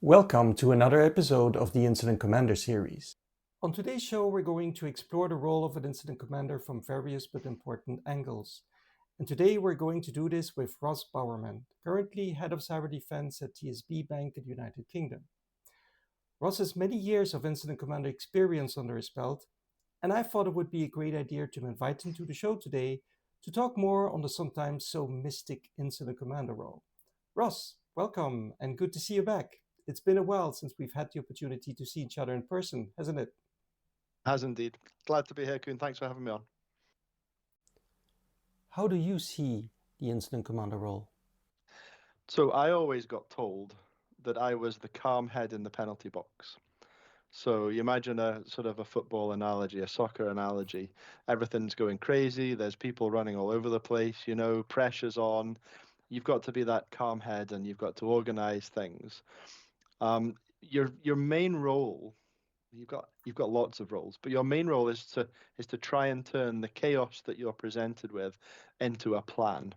Welcome to another episode of the Incident Commander series. On today's show, we're going to explore the role of an incident commander from various but important angles. And today we're going to do this with Ross Bowerman, currently head of cyber defense at TSB Bank in the United Kingdom. Ross has many years of incident commander experience under his belt, and I thought it would be a great idea to invite him to the show today to talk more on the sometimes so mystic incident commander role. Ross, welcome and good to see you back. It's been a while since we've had the opportunity to see each other in person, hasn't it? Has indeed. Glad to be here, Koen. Thanks for having me on. How do you see the incident commander role? So I always got told that I was the calm head in the penalty box. So you imagine a sort of a football analogy, a soccer analogy. Everything's going crazy. There's people running all over the place, pressure's on. You've got to be that calm head and you've got to organize things. Your main role, you've got lots of roles, but your main role is to try and turn the chaos that you're presented with into a plan.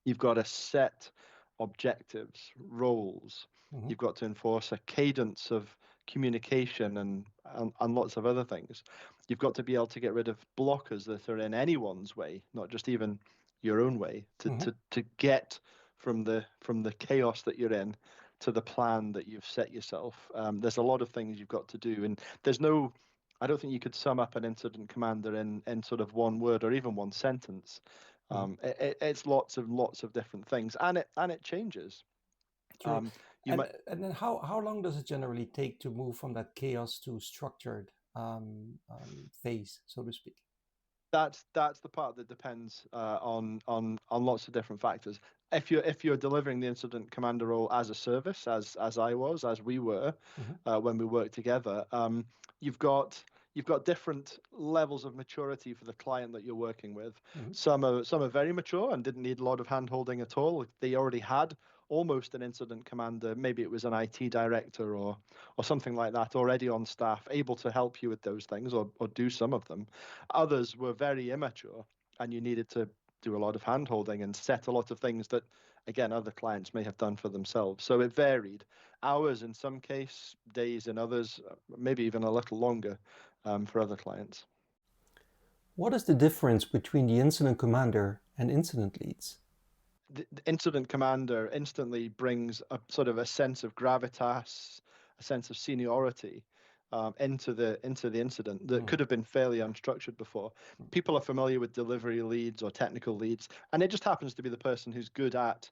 You've got to set objectives, roles. Mm-hmm. You've got to enforce a cadence of communication and lots of other things. You've got to be able to get rid of blockers that are in anyone's way, not just even your own way, to get from the chaos that you're in to the plan that you've set yourself. There's a lot of things you've got to do, and I don't think you could sum up an incident commander in sort of one word or even one sentence. It's lots of different things, and it changes. True. You And might and then how long does it generally take to move from that chaos to structured phase, so to speak? that's the part that depends on lots of different factors. If you're delivering the incident commander role as a service, as we were, Mm-hmm. when we worked together, you've got different levels of maturity for the client that you're working with. Mm-hmm. Some are very mature and didn't need a lot of hand holding at all. They already had almost an incident commander. Maybe it was an IT director or something like that already on staff, able to help you with those things or do some of them. Others were very immature, and you needed to do a lot of hand holding and set a lot of things that, again, other clients may have done for themselves. So it varied. Hours in some case, days in others, maybe even a little longer for other clients. What is the difference between the incident commander and incident leads? The incident commander instantly brings a sort of a sense of gravitas, a sense of seniority into the incident that could have been fairly unstructured before. People are familiar with delivery leads or technical leads, and it just happens to be the person who's good at,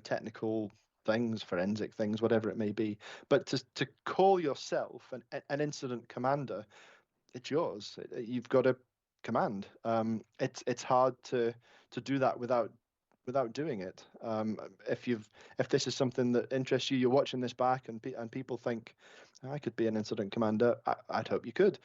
technical things, forensic things, whatever it may be. But to call yourself an incident commander, it's yours. You've got a command. It's hard to do that without doing it. If this is something that interests you, you're watching this back, and people think, I could be an incident commander. I'd hope you could,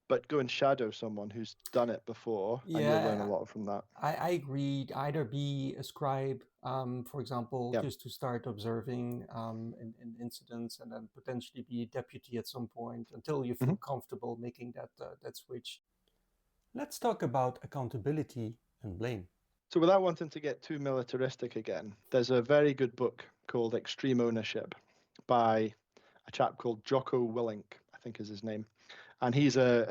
but go and shadow someone who's done it before, and you'll learn a Yeah, lot from that. I agree. Either be a scribe, for example, Yeah. just to start observing in incidents, and then potentially be a deputy at some point until you hmm feel comfortable making that switch. Let's talk about accountability and blame. So without wanting to get too militaristic again, there's a very good book called Extreme Ownership by a chap called Jocko Willink, I think is his name, and he's a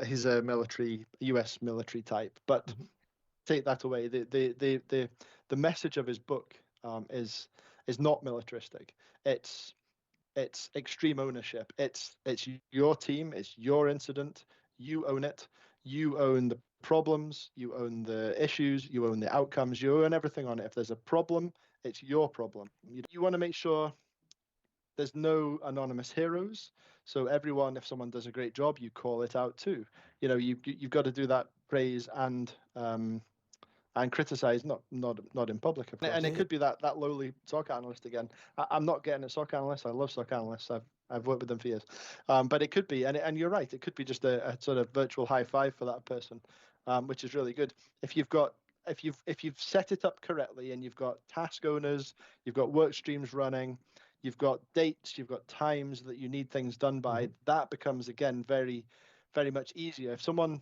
US military type. But Mhm. take that away. The message of his book is not militaristic. It's extreme ownership. It's your team. It's your incident. You own it. You own the problems. You own the issues. You own the outcomes. You own everything on it. If there's a problem, it's your problem. You want to make sure there's no anonymous heroes. So everyone, if someone does a great job, you call it out too. You've got to do that praise and criticize, not in public, of course. And it Yeah, could be that lowly SOC analyst again. I'm not getting a SOC analyst. I love SOC analysts. I've worked with them for years. But it could be, and you're right, it could be just a sort of virtual high five for that person, which is really good. If you've set it up correctly and you've got task owners, you've got work streams running, you've got dates, you've got times that you need things done by, Mhm. that becomes again very, very much easier. If someone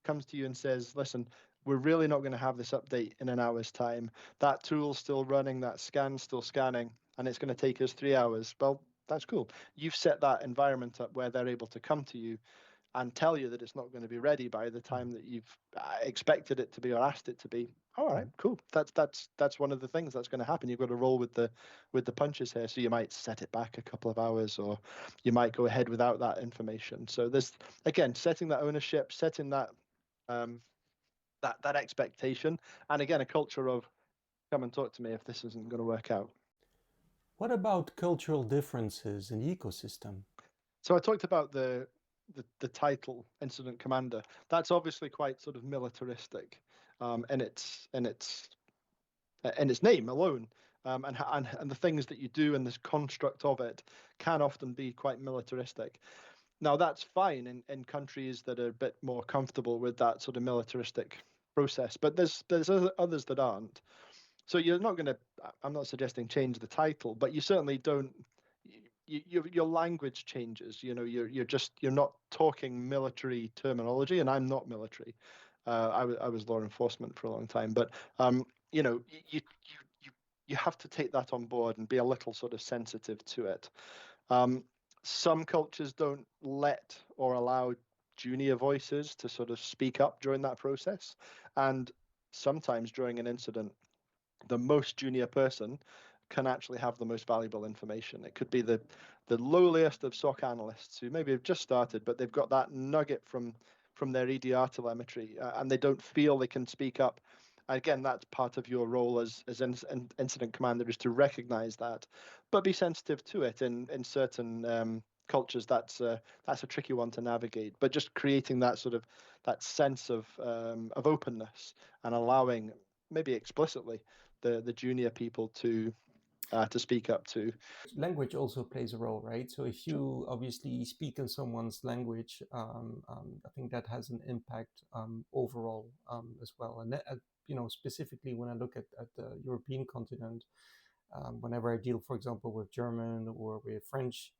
comes to you and says, listen, we're really not going to have this update in an hour's time. That tool's still running, that scan's still scanning, and it's going to take us 3 hours. Well, That's cool. You've set that environment up where they're able to come to you and tell you that it's not going to be ready by the time that you've expected it to be or asked it to be. All right, cool. That's one of the things that's going to happen. You've got to roll with the punches here. So you might set it back a couple of hours, or you might go ahead without that information. So there's, again, setting that ownership, setting that that expectation, and again, a culture of come and talk to me if this isn't going to work out. What about cultural differences in the ecosystem? So I talked about the title incident commander. That's obviously quite sort of militaristic, in its name alone, and the things that you do and this construct of it can often be quite militaristic. Now that's fine in countries that are a bit more comfortable with that sort of militaristic process, but there's others that aren't. So you're not going to. I'm not suggesting change the title, but you certainly don't. Your language changes. You know, you're not talking military terminology, and I'm not military. I was law enforcement for a long time, but you know, you have to take that on board and be a little sort of sensitive to it. Um, some cultures don't let or allow junior voices to sort of speak up during that process, and sometimes during an incident the most junior person can actually have the most valuable information. It could be the lowliest of SOC analysts who maybe have just started, but they've got that nugget from their EDR telemetry, and they don't feel they can speak up. Again, that's part of your role as incident commander, is to recognize that, but be sensitive to it. In certain cultures, that's a tricky one to navigate. But just creating that sort of that sense of openness and allowing, maybe explicitly, the junior people to speak up to. Language also plays a role, right? So if Sure. you obviously speak in someone's language, I think that has an impact overall as well. And that, specifically when I look at the European continent, whenever I deal, for example, with German or with French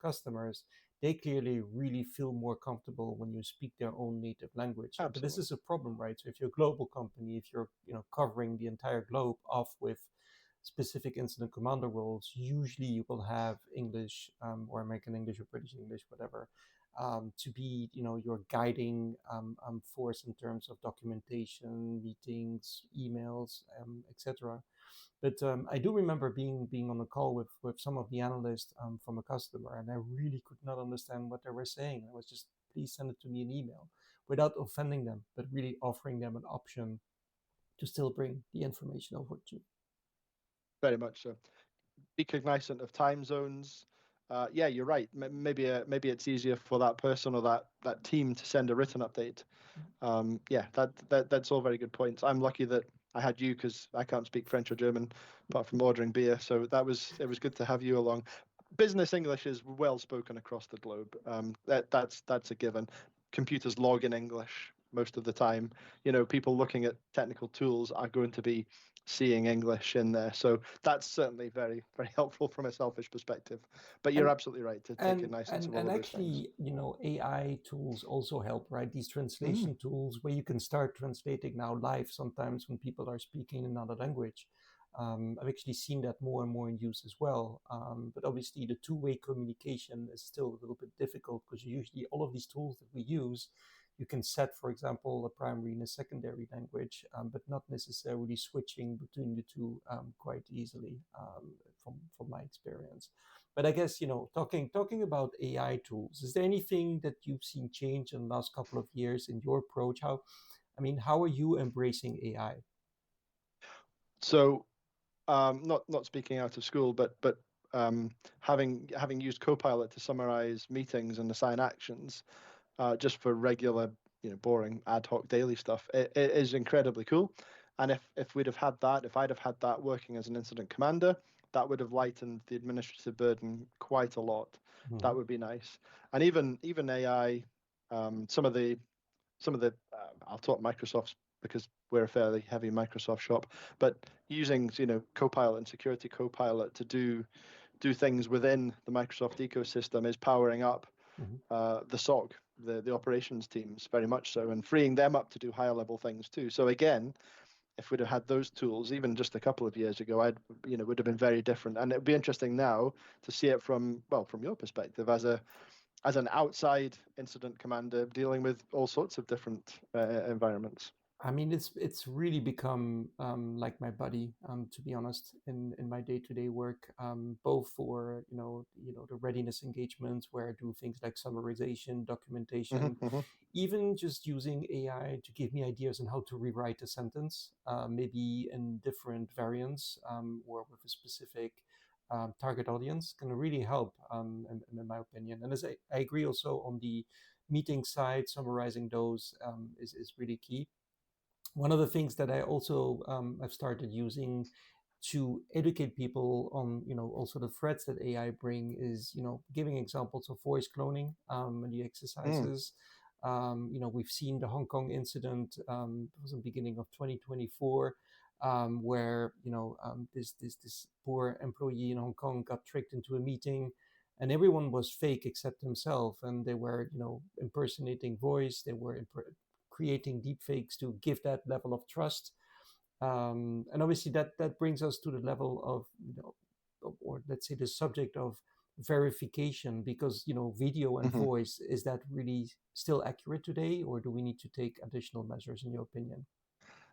customers, they clearly really feel more comfortable when you speak their own native language. But this Absolutely. is a problem, right? So if you're a global company, if you're covering the entire globe off with specific incident commander roles, usually you will have English or American English or British English, whatever, to be your guiding force in terms of documentation, meetings, emails, etc. But I do remember being on a call with some of the analysts from a customer, and I really could not understand what they were saying. I was just, please send it to me in email, without offending them, but really offering them an option to still bring the information over to. Very much so. Be cognizant of time zones. Yeah, you're right. Maybe it's easier for that person or that team to send a written update. Yeah, that's all very good points. I'm lucky that I had you, because I can't speak French or German apart from ordering beer. So it was good to have you along. Business English is well spoken across the globe. That's a given. Computers log in English most of the time. You know, people looking at technical tools are going to be seeing English in there. So that's certainly very, very helpful from a selfish perspective. But you're And absolutely right to take cognizance of all and of those things. actually, AI tools also help, right? These Mm. translation tools where you can start translating now live sometimes when people are speaking another language. I've actually seen that more and more in use as well. But obviously, the two-way communication is still a little bit difficult, because usually all of these tools that we use, you can set, for example, a primary and a secondary language, but not necessarily switching between the two quite easily, from my experience. But I guess, talking about AI tools, is there anything that you've seen change in the last couple of years in your approach? How are you embracing AI? So, not speaking out of school, but having used Copilot to summarize meetings and assign actions, just for regular, boring ad hoc daily stuff, it is incredibly cool. And if we'd have had that, if I'd have had that working as an incident commander, that would have lightened the administrative burden quite a lot. That Mhm. would be nice. And even AI, some of the I'll talk Microsoft's, because we're a fairly heavy Microsoft shop, but using Copilot and Security Copilot to do things within the Microsoft ecosystem is powering up Mhm. the SOG, the operations teams, very much so, and freeing them up to do higher level things too. So again, if we'd have had those tools even just a couple of years ago, would have been very different. And it'd be interesting now to see it from, well, from your perspective as an outside incident commander dealing with all sorts of different environments. I mean, it's really become like my buddy, to be honest, in my day-to-day work, both for the readiness engagements where I do things like summarization, Hmm. documentation, Hmm. even just using AI to give me ideas on how to rewrite a sentence, maybe in different variants or with a specific target audience, can really help, in my opinion. And as I agree also on the meeting side, summarizing those is really key. One of the things that I also have started using to educate people on also the threats that AI bring is giving examples of voice cloning and the Mm. exercises. We've seen the Hong Kong incident. It was the beginning of 2024, where this poor employee in Hong Kong got tricked into a meeting, and everyone was fake except himself, and they were impersonating voice. They were creating deepfakes to give that level of trust. And obviously, that brings us to the level of or let's say the subject of verification, because video and Hmm. voice, is that really still accurate today, or do we need to take additional measures, in your opinion?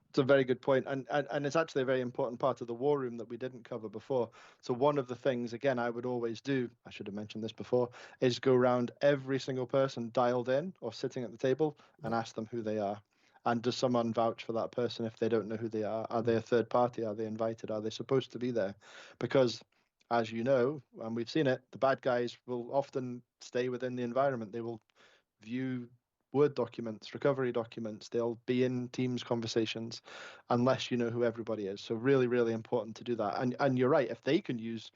It's a very good point, and it's actually a very important part of the war room that we didn't cover before. So one of the things, again, I would always do, I should have mentioned this before, is go around every single person dialed in or sitting at the table and Yeah. ask them who they are. And does someone vouch for that person if they don't know who they are? Are they Mm. a third party? Are they invited? Are they supposed to be there? Because, as you know, and we've seen it, the bad guys will often stay within the environment. They will view Word documents, recovery documents. They'll be in Teams conversations unless you know who everybody is. So really, really important to do that. And you're right. If they can use,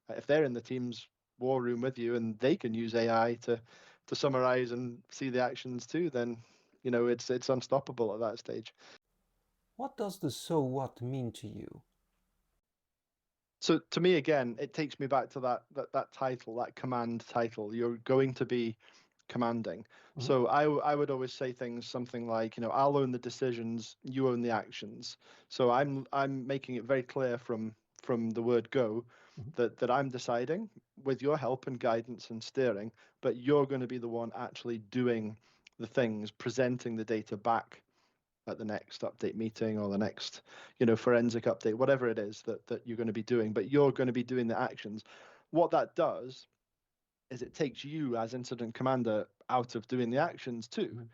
if they're in the Teams war room with you and they can use AI to summarize and see the actions too, then it's unstoppable at that stage. What does the so what mean to you? So to me, again, it takes me back to that title, that command title. You're going to be commanding. Mhm. So I would always say things something like, I'll own the decisions, you own the actions. So I'm making it very clear from the word go Mhm. that I'm deciding with your help and guidance and steering, but you're going to be the one actually doing the things, presenting the data back at the next update meeting or the next, forensic update, whatever it is that you're going to be doing, but you're going to be doing the actions. What that does is it takes you as incident commander out of doing the actions too,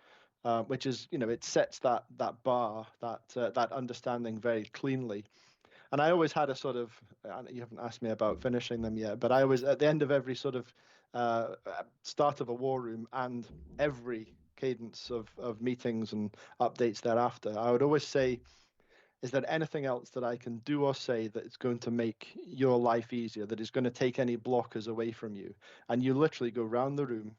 Mhm. which is, it sets that bar, that understanding very cleanly. And I always had a sort of, you haven't asked me about finishing them yet, but I always, at the end of every sort of start of a war room and every cadence of meetings and updates thereafter, I would always say, is there anything else that I can do or say that is going to make your life easier, that is going to take any blockers away from you? And you literally go round the room,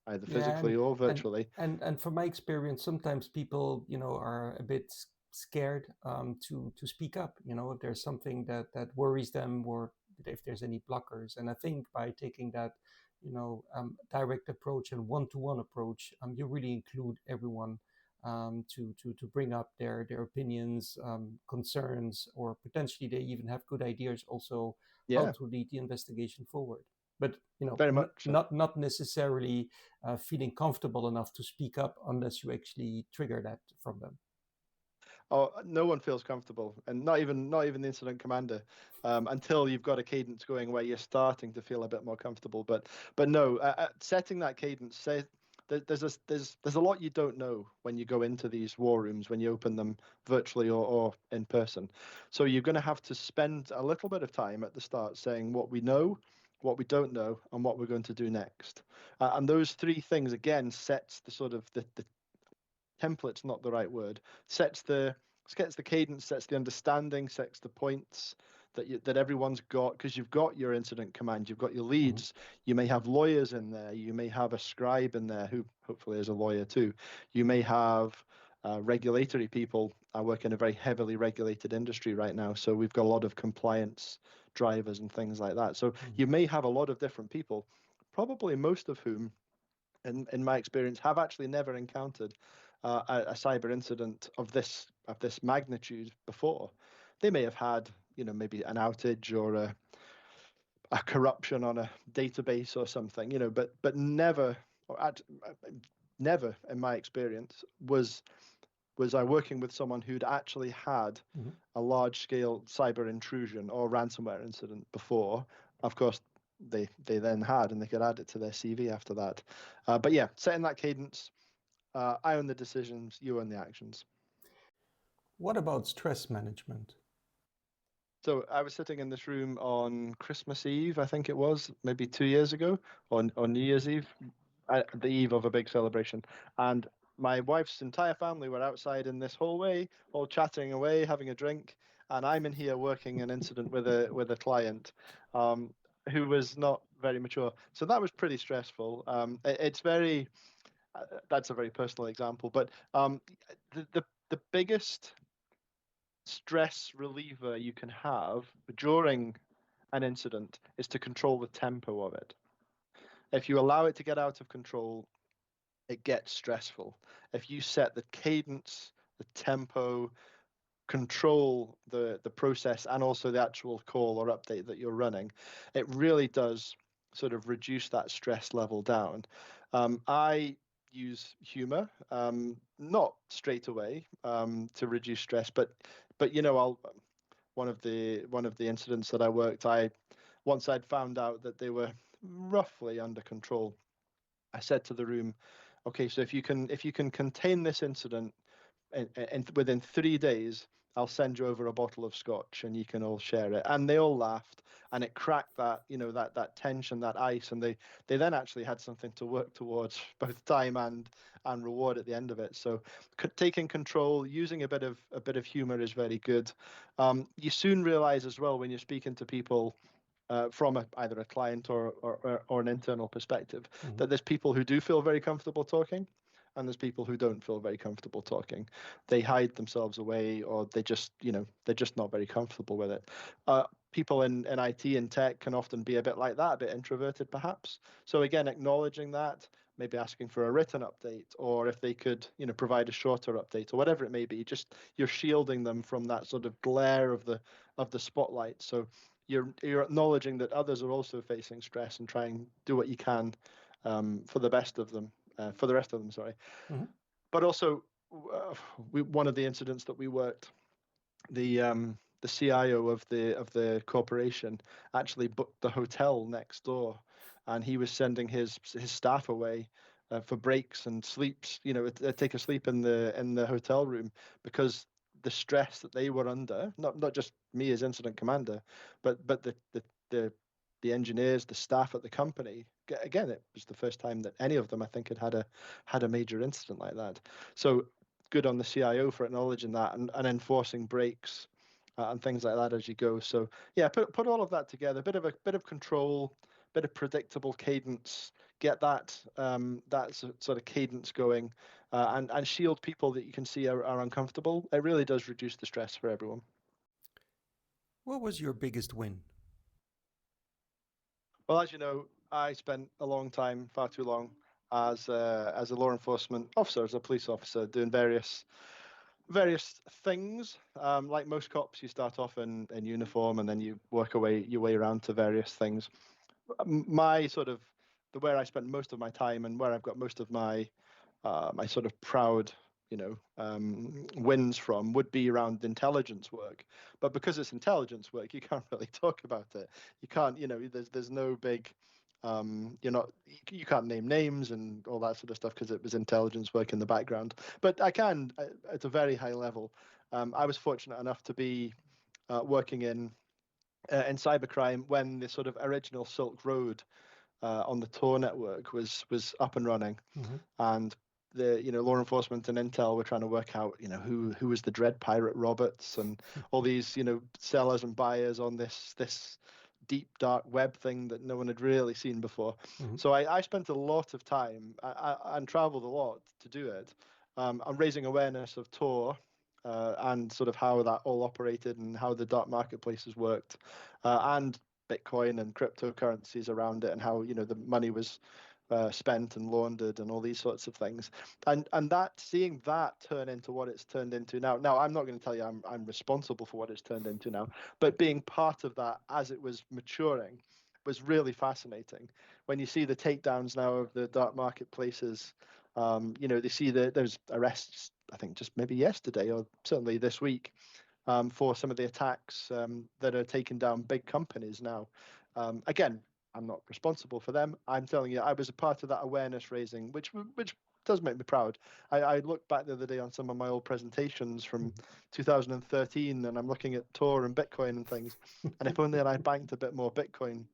either Yeah, physically or and virtually. and from my experience, sometimes people, are a bit scared to speak up. If there's something that worries them, or if there's any blockers. And I think by taking that, direct approach and one-to-one approach, you really include everyone to bring up their opinions, concerns, or potentially they even have good ideas also how Yeah, to lead the investigation forward. But very much so. not necessarily feeling comfortable enough to speak up unless you actually trigger that from them. Oh, no one feels comfortable, and not even the incident commander, until you've got a cadence going where you're starting to feel a bit more comfortable. But no, setting that cadence. There's a lot you don't know when you go into these war rooms when you open them virtually or in person. So you're going to have to spend a little bit of time at the start saying what we know, what we don't know, and what we're going to do next. And those three things again sets the sort of the template's not the right word, sets the cadence, sets the understanding, sets the points that everyone's got, because you've got your incident command, you've got your Mhm. leads, you may have lawyers in there, you may have a scribe in there who hopefully is a lawyer too, you may have regulatory people. I work in a very heavily regulated industry right now, so we've got a lot of compliance drivers and things like that. So Mhm. you may have a lot of different people, probably most of whom in my experience, have actually never encountered a cyber incident of this magnitude before. They may have had, maybe an outage or a corruption on a database or something, but never, never in my experience was I working with someone who'd actually had a large scale cyber intrusion or ransomware incident before. Of course, they then had, and they could add it to their CV after that. But yeah, setting that cadence, I own the decisions, you own the actions. What about stress management? So I was sitting in this room on Christmas Eve, I think it was, maybe 2 years ago, on New Year's Eve, the eve of a big celebration. And my wife's entire family were outside in this hallway, all chatting away, having a drink, and I'm in here working an incident with a client, who was not very mature. So that was pretty stressful. It's very that's a very personal example, but the biggest stress reliever you can have during an incident is to control the tempo of it. If you allow it to get out of control, it gets stressful. If you set the cadence, the tempo, control the process, and also the actual call or update that you're running, it really does sort of reduce that stress level down. I use humor, not straight away, to reduce stress, but I'll one of the incidents that I worked, once I'd found out that they were roughly under control, I said to the room, okay, so if you can contain this incident within 3 days, I'll send you over a bottle of scotch and you can all share it. And they all laughed, and it cracked that tension, that ice, and they then actually had something to work towards, both time and reward at the end of it. So taking control, using a bit of humor is very good. You soon realize as well, when you're speaking to people, from either a client or an internal perspective, that there's people who do feel very comfortable talking, and there's people who don't feel very comfortable talking. They hide themselves away, or they're just not very comfortable with it. People in IT and tech can often be a bit like that, a bit introverted perhaps. So again, acknowledging that, maybe asking for a written update, or if they could, provide a shorter update or whatever it may be, just you're shielding them from that sort of glare of the spotlight. So you're acknowledging that others are also facing stress and try and do what you can, for the best of them, for the rest of them, sorry. But also, one of the incidents that we worked, the CIO of the corporation actually booked the hotel next door, and he was sending his staff away, for breaks and sleeps. Take a sleep in the hotel room, because the stress that they were under, not just me as incident commander, but the engineers, the staff at the company. Again, it was the first time that any of them, I think, had a major incident like that. So good on the CIO for acknowledging that, and enforcing breaks, and things like that as you go. So yeah, put all of that together, bit of control, bit of predictable cadence, get that sort of cadence going, and shield people that you can see are uncomfortable. It really does reduce the stress for everyone. What was your biggest win? Well, as you know, I spent a long time, far too long, as a law enforcement officer, as a police officer, doing various things. Like most cops, you start off in uniform, and then you work your way around to various things. My sort of where I spent most of my time, and where I've got most of my sort of proud, wins from, would be around intelligence work. But because it's intelligence work, you can't really talk about it. You can't, there's no big, you can't name names and all that sort of stuff, because it was intelligence work in the background. But I can, at a very high level. I was fortunate enough to be working in cybercrime when the sort of original Silk Road, on the Tor network, was up and running, and the law enforcement and intel were trying to work out who was the dread pirate Roberts, and all these sellers and buyers on this deep dark web thing that no one had really seen before. So I spent a lot of time, and traveled a lot to do it. I'm raising awareness of Tor, and sort of how that all operated, and how the dark marketplaces worked, and Bitcoin and cryptocurrencies around it, and how the money was spent and laundered and all these sorts of things, and that seeing that turn into what it's turned into now. Now I'm not going to tell you I'm responsible for what it's turned into now, but being part of that as it was maturing was really fascinating. When you see the takedowns now of the dark marketplaces, they see that there's arrests. I think just maybe yesterday or certainly this week for some of the attacks that are taking down big companies now. Again, I'm not responsible for them. I'm telling you, I was a part of that awareness raising, which does make me proud. I looked back the other day on some of my old presentations from 2013, and I'm looking at Tor and Bitcoin and things. And if only I banked a bit more Bitcoin,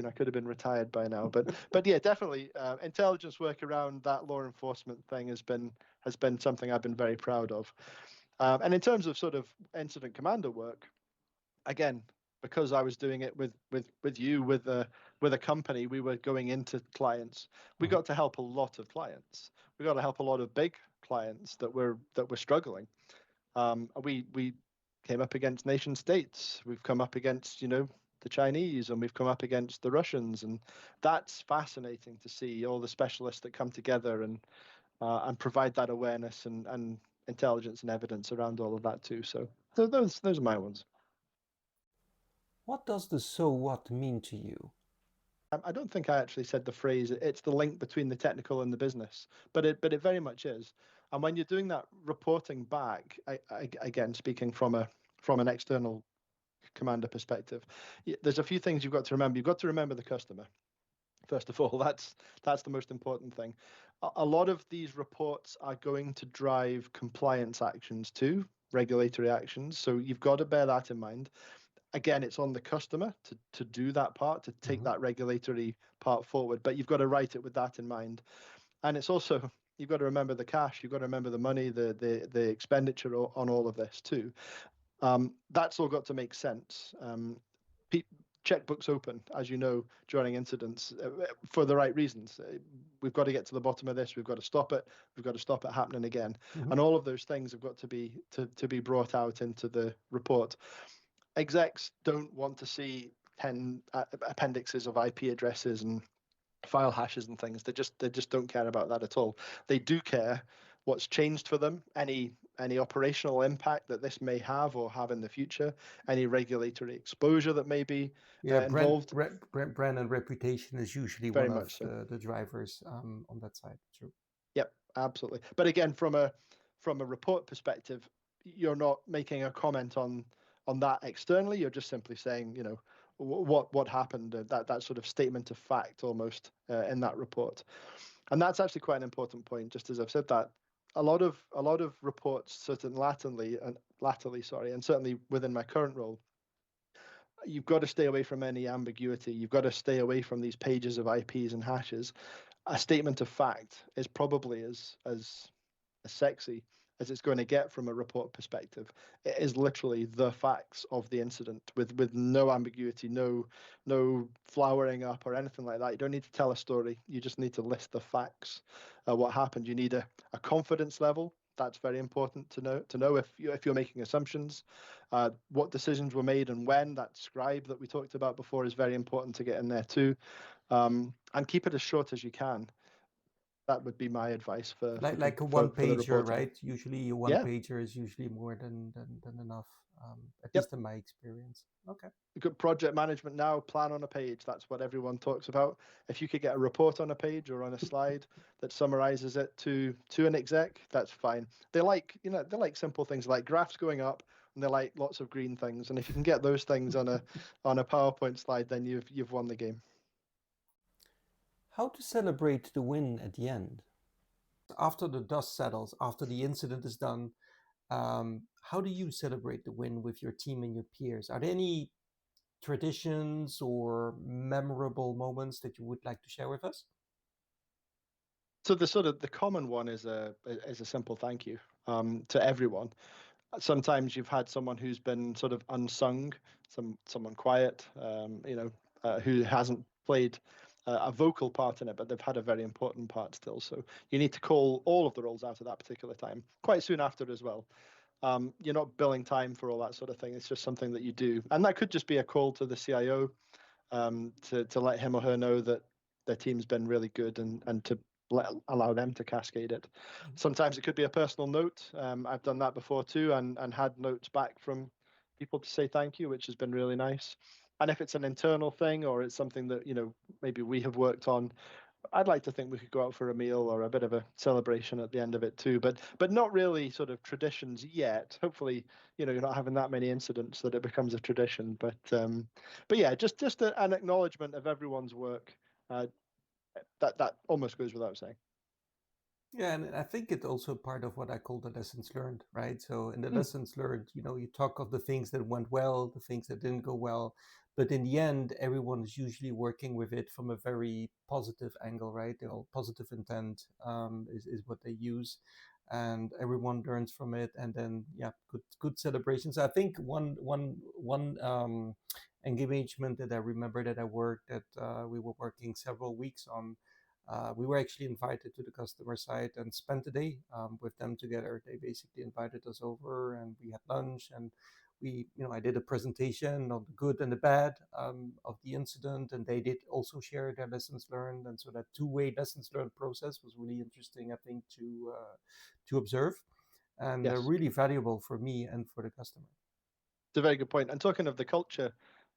I could have been retired by now. But yeah, definitely, intelligence work around that law enforcement thing has been something I've been very proud of. And in terms of sort of incident commander work, again, because I was doing it with you with a company, we were going into clients. We got to help a lot of clients. We got to help a lot of big clients that were struggling. We came up against nation states. We've come up against the Chinese, and we've come up against the Russians, and that's fascinating to see all the specialists that come together and provide that awareness and intelligence and evidence around all of that too. So those are my ones. What does the so what mean to you? I don't think I actually said the phrase. It's the link between the technical and the business, but it very much is. And when you're doing that reporting back, again speaking from an external commander perspective, there's a few things you've got to remember. You've got to remember the customer. First of all, that's the most important thing. A lot of these reports are going to drive compliance actions too, regulatory actions. So you've got to bear that in mind. Again, it's on the customer to do that part, to take that regulatory part forward, but you've got to write it with that in mind. And it's also, you've got to remember the cash, you've got to remember the money, the expenditure on all of this too. That's all got to make sense. Checkbooks open, as you know, during incidents for the right reasons. We've got to get to the bottom of this. We've got to stop it. We've got to stop it happening again. And all of those things have got to be brought out into the report. Execs don't want to see 10 appendixes of IP addresses and file hashes and things. They just don't care about that at all. They do care what's changed for them, any operational impact that this may have or have in the future, any regulatory exposure that may be involved. Brand and reputation is usually Very one of much so. the drivers on that side. True. Yep, absolutely. But again, from a report perspective, you're not making a comment on that externally. You're just simply saying, what happened, that sort of statement of fact almost in that report. And that's actually quite an important point. Just as I've said that, a lot of reports, certainly latterly, and certainly within my current role, you've got to stay away from any ambiguity. You've got to stay away from these pages of IPs and hashes. A statement of fact is probably as sexy as it's going to get from a report perspective. It is literally the facts of the incident with no ambiguity, no flowering up or anything like that. You don't need to tell a story. You just need to list the facts, what happened. You need a confidence level. That's very important to know if you're making assumptions, what decisions were made and when. That scribe that we talked about before is very important to get in there too, and keep it as short as you can. That would be my advice for Like a for one the pager, reporting. right? Usually a one Yeah. pager is usually more than enough, at Yep. least in my experience. Okay. Good project management now, plan on a page. That's what everyone talks about. If you could get a report on a page or on a slide that summarizes it to an exec, that's fine. They like simple things like graphs going up, and they like lots of green things. And if you can get those things on a PowerPoint slide, then you've won the game. How to celebrate the win at the end? After the dust settles, after the incident is done, how do you celebrate the win with your team and your peers? Are there any traditions or memorable moments that you would like to share with us? So the common one is a simple thank you to everyone. Sometimes you've had someone who's been sort of unsung, someone quiet, who hasn't played a vocal part in it, but they've had a very important part still. So you need to call all of the roles out at that particular time, quite soon after as well. You're not billing time for all that sort of thing. It's just something that you do, and that could just be a call to the CIO to let him or her know that their team's been really good, and to allow them to cascade it. Sometimes it could be a personal note. I've done that before too, and had notes back from people to say thank you, which has been really nice. And if it's an internal thing, or it's something that maybe we have worked on, I'd like to think we could go out for a meal or a bit of a celebration at the end of it too, but not really sort of traditions yet. Hopefully, you're not having that many incidents that it becomes a tradition. But yeah, just an acknowledgement of everyone's work. That almost goes without saying. Yeah, and I think it's also part of what I call the lessons learned, right? So in the lessons learned, you talk of the things that went well, the things that didn't go well, but in the end, everyone is usually working with it from a very positive angle, right? Positive intent is what they use, and everyone learns from it, and then yeah, good celebrations. I think one engagement that I remember that I worked that we were working several weeks on. We were actually invited to the customer site and spent a day with them together. They basically invited us over, and we had lunch, and I did a presentation on the good and the bad of the incident, and they did also share their lessons learned. And so that two-way lessons learned process was really interesting, I think, to observe, and Yes. really valuable for me and for the customer. It's a very good point. And talking of the culture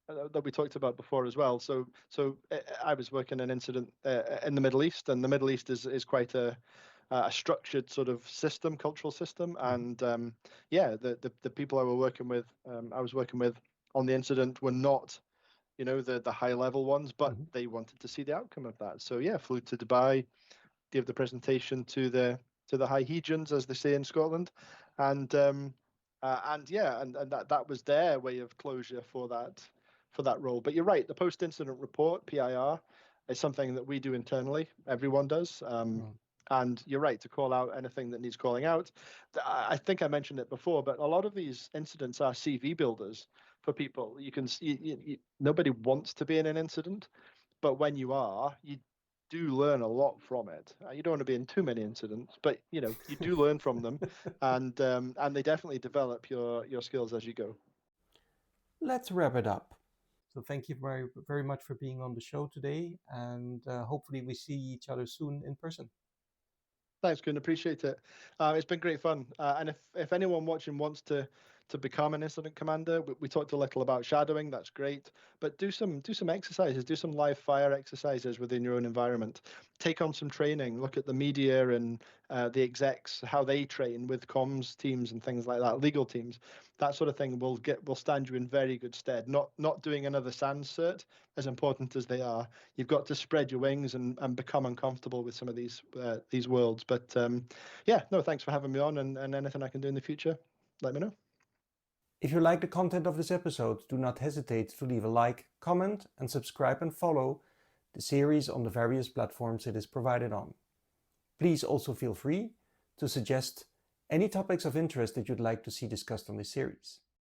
that we talked about before as well. So I was working an incident in the Middle East, and the Middle East is quite a structured sort of system, cultural system. And yeah, the people I was working with on the incident were not, the high level ones, but they wanted to see the outcome of that. So yeah, flew to Dubai, gave the presentation to the high hegians, as they say in Scotland, and yeah, and that was their way of closure for that role. But you're right, the post-incident report (PIR) is something that we do internally. Everyone does. And you're right to call out anything that needs calling out. I think I mentioned it before, but a lot of these incidents are CV builders for people. You can see nobody wants to be in an incident, but when you are, you do learn a lot from it. You don't want to be in too many incidents, but you do learn from them, and they definitely develop your skills as you go. Let's wrap it up. So thank you very, very much for being on the show today, and hopefully we see each other soon in person. Thanks, Kuhn. Appreciate it. It's been great fun. And if anyone watching wants to become an incident commander, we talked a little about shadowing. That's great. But do some exercises. Do some live fire exercises within your own environment. Take on some training. Look at the media and the execs, how they train with comms teams and things like that, legal teams. That sort of thing will stand you in very good stead. Not doing another SANS cert, as important as they are. You've got to spread your wings and become uncomfortable with some of these worlds. But yeah, no, thanks for having me on, and anything I can do in the future, let me know. If you like the content of this episode, do not hesitate to leave a like, comment, and subscribe and follow the series on the various platforms it is provided on. Please also feel free to suggest any topics of interest that you'd like to see discussed on this series.